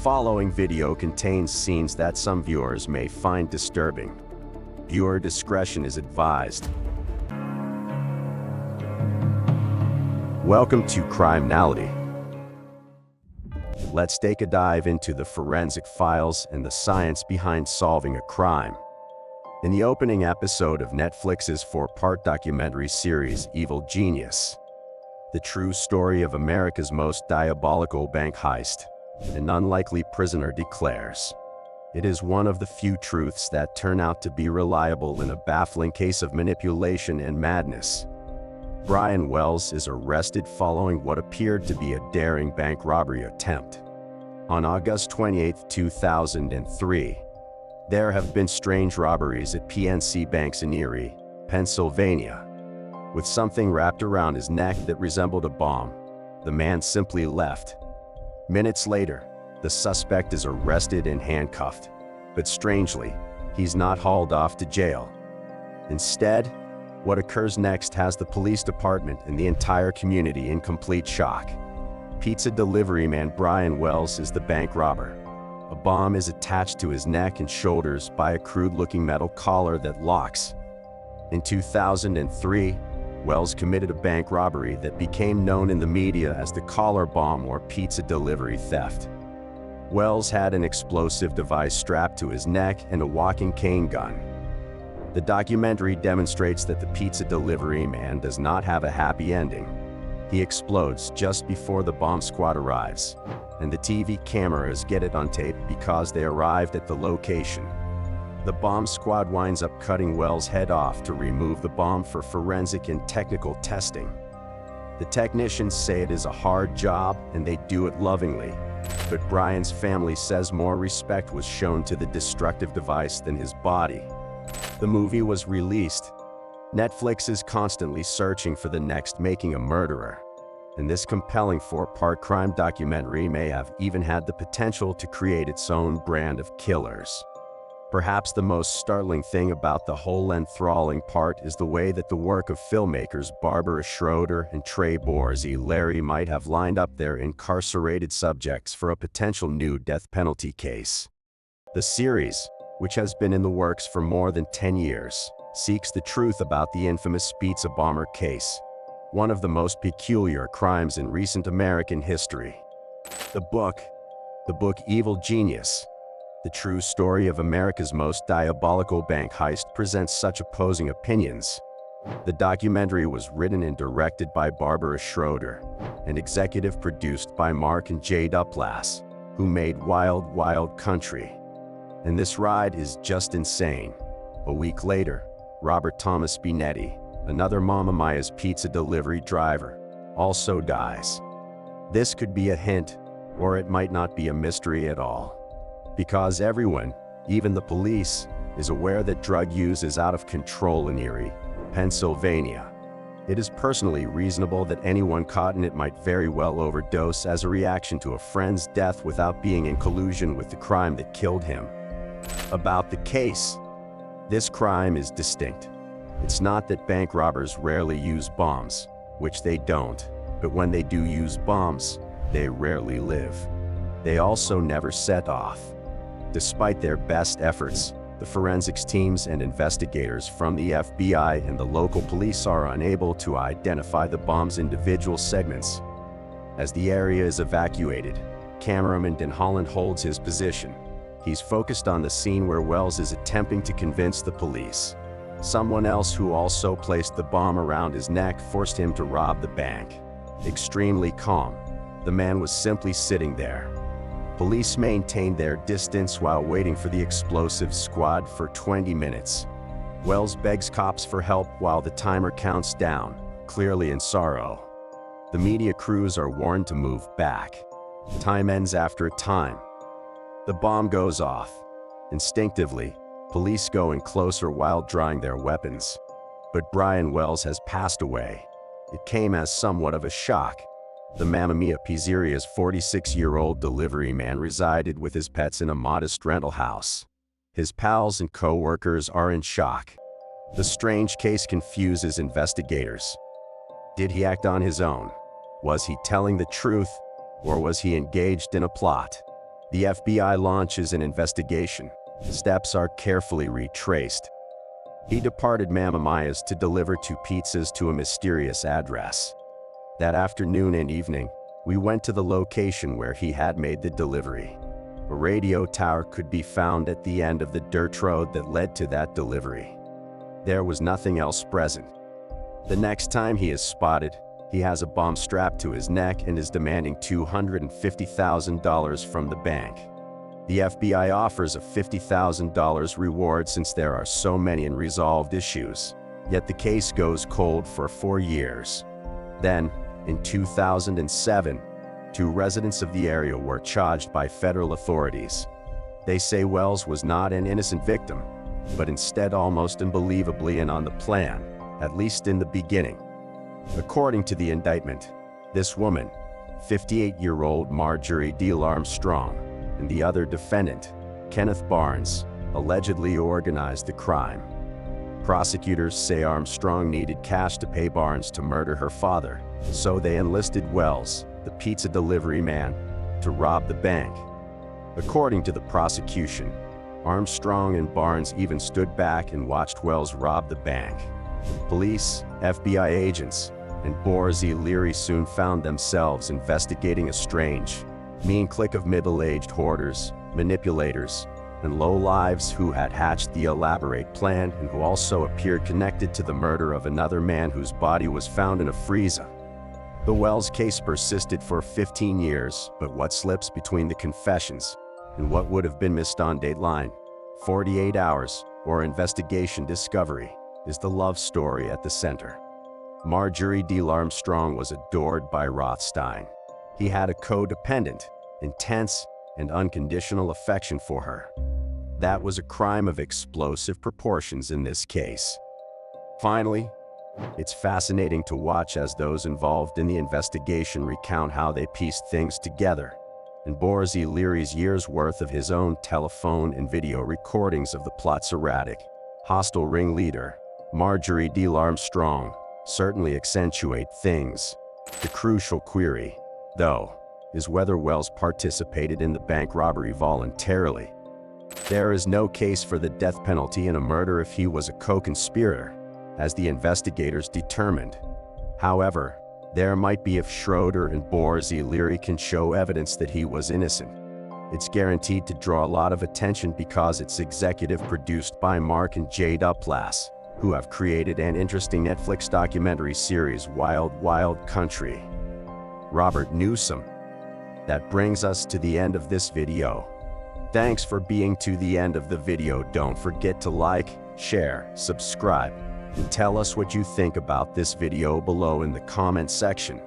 following video contains scenes that some viewers may find disturbing. Viewer discretion is advised. Welcome to Criminality. Let's take a dive into the forensic files and the science behind solving a crime. In the opening episode of Netflix's 4-part documentary series Evil Genius, the true story of America's most diabolical bank heist, an unlikely prisoner declares, "It is one of the few truths that turn out to be reliable in a baffling case of manipulation and madness." Brian Wells is arrested following what appeared to be a daring bank robbery attempt. On August 28, 2003, there have been strange robberies at PNC banks in Erie, Pennsylvania. With something wrapped around his neck that resembled a bomb, the man simply left. Minutes later, the suspect is arrested and handcuffed, but strangely, he's not hauled off to jail. Instead, what occurs next has the police department and the entire community in complete shock. Pizza delivery man Brian Wells is the bank robber. A bomb is attached to his neck and shoulders by a crude-looking metal collar that locks. In 2003, Wells committed a bank robbery that became known in the media as the collar bomb or pizza delivery theft. Wells had an explosive device strapped to his neck and a walking cane gun. The documentary demonstrates that the pizza delivery man does not have a happy ending. He explodes just before the bomb squad arrives, and the TV cameras get it on tape because they arrived at the location. The bomb squad winds up cutting Wells' head off to remove the bomb for forensic and technical testing. The technicians say it is a hard job and they do it lovingly, but Brian's family says more respect was shown to the destructive device than his body. The movie was released. Netflix is constantly searching for the next making a murderer, and this compelling 4-part crime documentary may have even had the potential to create its own brand of killers. Perhaps the most startling thing about the whole enthralling part is the way that the work of filmmakers Barbara Schroeder and Trey Larry might have lined up their incarcerated subjects for a potential new death penalty case. The series, which has been in the works for more than 10 years, seeks the truth about the infamous pizza bomber case, one of the most peculiar crimes in recent American history. The book Evil Genius, the true story of America's most diabolical bank heist, presents such opposing opinions. The documentary was written and directed by Barbara Schroeder and executive produced by Mark and Jay Duplass, who made Wild Wild Country. And this ride is just insane. A week later, Robert Thomas Binetti, another Mama Maya's pizza delivery driver, also dies. This could be a hint, or it might not be a mystery at all. Because everyone, even the police, is aware that drug use is out of control in Erie, Pennsylvania. It is personally reasonable that anyone caught in it might very well overdose as a reaction to a friend's death without being in collusion with the crime that killed him. About the case, this crime is distinct. It's not that bank robbers rarely use bombs, which they don't, but when they do use bombs, they rarely live. They also never set off. Despite their best efforts, the forensics teams and investigators from the FBI and the local police are unable to identify the bomb's individual segments. As the area is evacuated, cameraman Dan Holland holds his position. He's focused on the scene where Wells is attempting to convince the police. Someone else who also placed the bomb around his neck forced him to rob the bank. Extremely calm, the man was simply sitting there. Police maintained their distance while waiting for the explosive squad for 20 minutes. Wells begs cops for help while the timer counts down, clearly in sorrow. The media crews are warned to move back. Time ends after a time. The bomb goes off. Instinctively, police go in closer while drawing their weapons. But Brian Wells has passed away. It came as somewhat of a shock. The Mamma Mia Pizzeria's 46-year-old delivery man resided with his pets in a modest rental house. His pals and co-workers are in shock. The strange case confuses investigators. Did he act on his own? Was he telling the truth, or was he engaged in a plot? The FBI launches an investigation. Steps are carefully retraced. He departed Masterminds to deliver 2 pizzas to a mysterious address. That afternoon and evening, we went to the location where he had made the delivery. A radio tower could be found at the end of the dirt road that led to that delivery. There was nothing else present. The next time he is spotted, he has a bomb strapped to his neck and is demanding $250,000 from the bank. The FBI offers a $50,000 reward since there are so many unresolved issues. Yet the case goes cold for 4 years. Then, in 2007, 2 residents of the area were charged by federal authorities. They say Wells was not an innocent victim, but instead almost unbelievably in on the plan, at least in the beginning. According to the indictment, this woman, 58-year-old Marjorie Deal Armstrong, and the other defendant, Kenneth Barnes, allegedly organized the crime. Prosecutors say Armstrong needed cash to pay Barnes to murder her father, so they enlisted Wells, the pizza delivery man, to rob the bank. According to the prosecution, Armstrong and Barnes even stood back and watched Wells rob the bank. Police, FBI agents, and Boris E. Leary soon found themselves investigating a strange, mean clique of middle-aged hoarders, manipulators, and lowlives who had hatched the elaborate plan and who also appeared connected to the murder of another man whose body was found in a freezer. The Wells case persisted for 15 years, but what slips between the confessions and what would have been missed on Dateline, 48 Hours, or Investigation Discovery, is the love story at the center. Marjorie Deal Armstrong was adored by Rothstein. He had a codependent, intense, and unconditional affection for her. That was a crime of explosive proportions in this case. Finally, it's fascinating to watch as those involved in the investigation recount how they pieced things together, and Boris E. Leary's years' worth of his own telephone and video recordings of the plot's erratic, hostile ringleader, Marjorie Deal Armstrong, certainly accentuate things. The crucial query, though, is whether Wells participated in the bank robbery voluntarily. There is no case for the death penalty in a murder if he was a co-conspirator, as the investigators determined. However, there might be if Schroeder and Boris E. Leary can show evidence that he was innocent. It's guaranteed to draw a lot of attention because it's executive produced by Mark and Jay Duplass, who have created an interesting Netflix documentary series, Wild Wild Country. Robert Newsom. That brings us to the end of this video. Thanks for being to the end of the video. Don't forget to like, share, subscribe, and tell us what you think about this video below in the comment section.